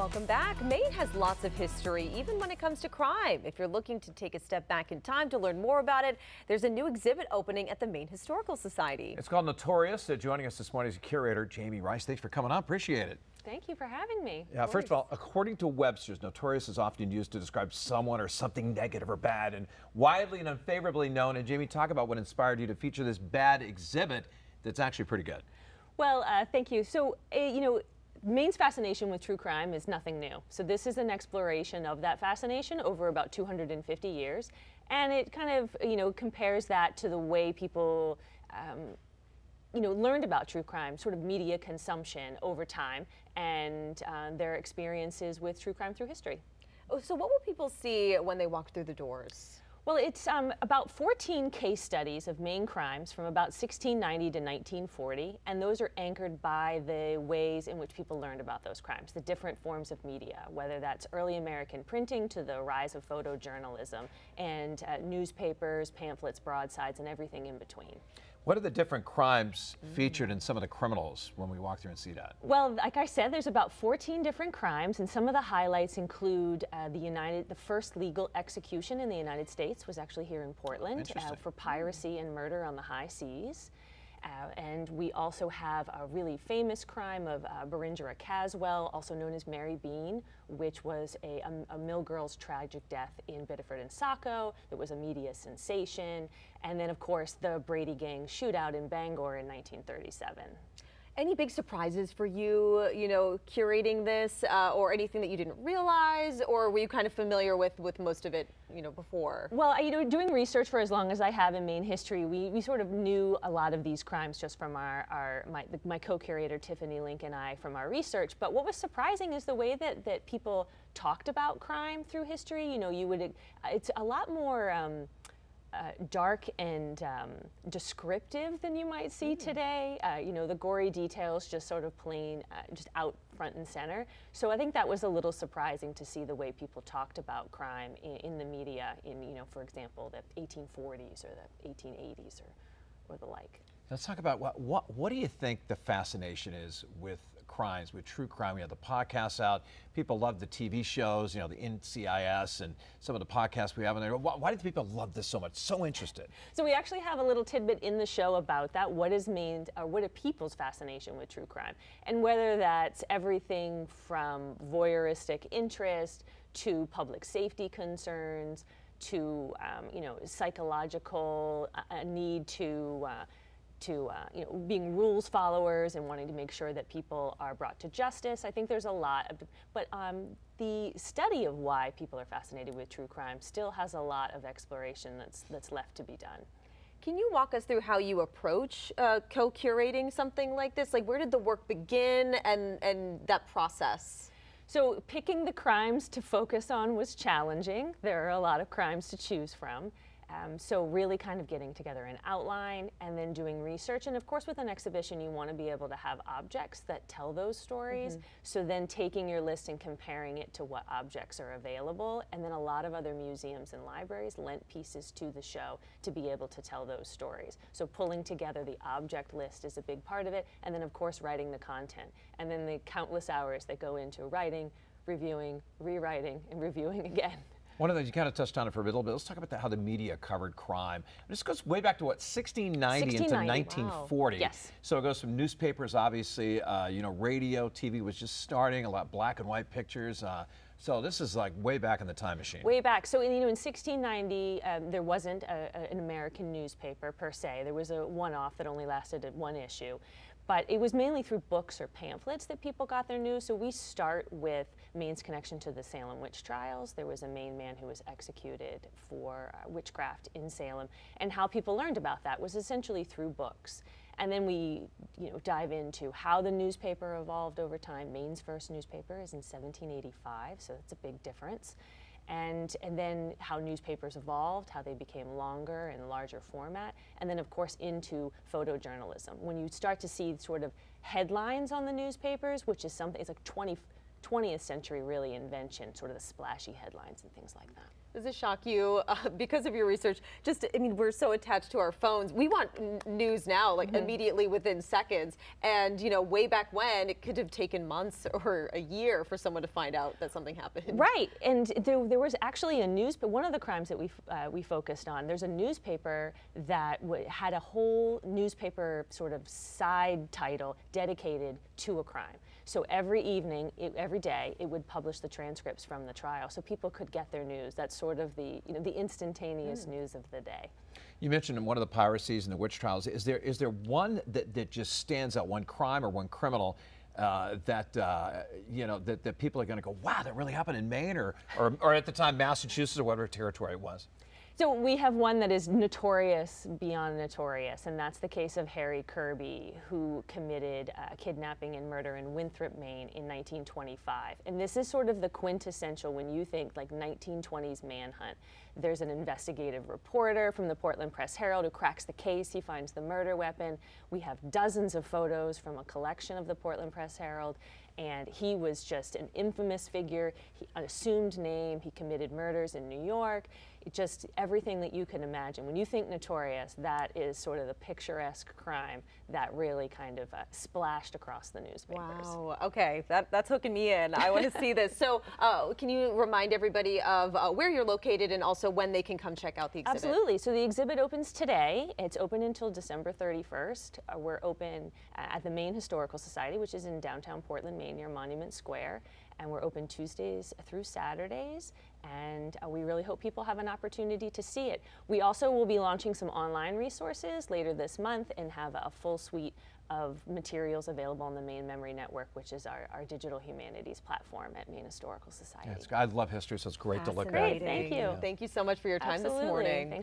Welcome back. Maine has lots of history, even when it comes to crime. If you're looking to take a step back in time to learn more about it, there's a new exhibit opening at the Maine Historical Society. It's called Notorious. Joining us this morning is curator Jamie Rice. Thanks for coming on. Appreciate it. Thank you for having me. Yeah, first of all, according to Webster's, notorious is often used to describe someone or something negative or bad and widely and unfavorably known. And Jamie, talk about what inspired you to feature this bad exhibit that's actually pretty good. Well, thank you. So, Maine's fascination with true crime is nothing new. So this is an exploration of that fascination over about 250 years. And it kind of, compares that to the way people, learned about true crime, sort of media consumption over time, and their experiences with true crime through history. Oh, so what will people see when they walk through the doors? Well, it's about 14 case studies of Maine crimes from about 1690 to 1940, and those are anchored by the ways in which people learned about those crimes, the different forms of media, whether that's early American printing to the rise of photojournalism and newspapers, pamphlets, broadsides, and everything in between. What are the different crimes featured in some of the criminals when we walk through and see that? Well, like I said, there's about 14 different crimes, and some of the highlights include the first legal execution in the United States was actually here in Portland for piracy and murder on the high seas. And we also have a really famous crime of Beringira Caswell, also known as Mary Bean, which was a mill girl's tragic death in Biddeford and Saco. It was a media sensation. And then, of course, the Brady Gang shootout in Bangor in 1937. Any big surprises for you, curating this, or anything that you didn't realize, or were you kind of familiar with most of it, before? Well, doing research for as long as I have in Maine history, we sort of knew a lot of these crimes just from my co-curator Tiffany Link and I from our research. But what was surprising is the way that people talked about crime through history. It's a lot more dark and descriptive than you might see today. The gory details just sort of plain, just out front and center. So I think that was a little surprising to see the way people talked about crime in the media for example, the 1840s or the 1880s or the like. Let's talk about what do you think the fascination is with crimes, with true crime? We have the podcasts out. People love the TV shows, the NCIS and some of the podcasts we have on there. Why do people love this so much? So interested. So we actually have a little tidbit in the show about that. What are people's fascination with true crime? And whether that's everything from voyeuristic interest to public safety concerns to psychological need to being rules followers and wanting to make sure that people are brought to justice. I think there's a lot of, but the study of why people are fascinated with true crime still has a lot of exploration that's left to be done. Can you walk us through how you approach co-curating something like this? Like, where did the work begin and that process? So picking the crimes to focus on was challenging. There are a lot of crimes to choose from. So really kind of getting together an outline and then doing research. And of course with an exhibition you want to be able to have objects that tell those stories. So then taking your list and comparing it to what objects are available. And then a lot of other museums and libraries lent pieces to the show to be able to tell those stories. So pulling together the object list is a big part of it. And then of course writing the content. And then the countless hours that go into writing, reviewing, rewriting, and reviewing again. One of the things, you kind of touched on it for a little bit. Let's talk about how the media covered crime. This goes way back to what, 1690 into 1940. Wow. Yes. So it goes from newspapers, obviously, radio, TV was just starting, a lot of black and white pictures. So this is like way back in the time machine. Way back. So in 1690, there wasn't an American newspaper per se. There was a one-off that only lasted one issue. But it was mainly through books or pamphlets that people got their news. So we start with Maine's connection to the Salem witch trials. There was a Maine man who was executed for witchcraft in Salem. And how people learned about that was essentially through books. And then we dive into how the newspaper evolved over time. Maine's first newspaper is in 1785, so that's a big difference. And then how newspapers evolved, how they became longer and larger format, and then of course into photojournalism. When you start to see sort of headlines on the newspapers, which is something, it's like 20th century really invention, sort of the splashy headlines and things like that. Does it shock you because of your research? Just, I mean, we're so attached to our phones. We want news now, like immediately within seconds. And, you know, way back when, it could have taken months or a year for someone to find out that something happened. Right, and there was actually a one of the crimes that we focused on. There's a newspaper that had a whole newspaper sort of side title dedicated to a crime. So every evening, every day, it would publish the transcripts from the trial, so people could get their news. That's sort of the instantaneous news of the day. You mentioned in one of the piracies and the witch trials. Is there one that just stands out, one crime or one criminal that you know that people are going to go, wow, that really happened in Maine or at the time Massachusetts or whatever territory it was? So we have one that is notorious beyond notorious, and that's the case of Harry Kirby, who committed kidnapping and murder in Winthrop, Maine in 1925. And this is sort of the quintessential when you think like 1920s manhunt. There's an investigative reporter from the Portland Press-Herald who cracks the case. He finds the murder weapon. We have dozens of photos from a collection of the Portland Press-Herald. And he was just an infamous figure, an assumed name. He committed murders in New York. Just everything that you can imagine. When you think Notorious, that is sort of the picturesque crime that really kind of splashed across the newspapers. Wow, okay, that's hooking me in. I want to see this. So can you remind everybody of where you're located and also when they can come check out the exhibit? Absolutely. So the exhibit opens today. It's open until December 31st. We're open at the Maine Historical Society, which is in downtown Portland, Maine, near Monument Square. And we're open Tuesdays through Saturdays, and we really hope people have an opportunity to see it. We also will be launching some online resources later this month and have a full suite of materials available on the Maine Memory Network, which is our digital humanities platform at Maine Historical Society. Yeah, I love history, so it's great to look at. Great, thank you. Thank you so much for your time this morning. Thanks.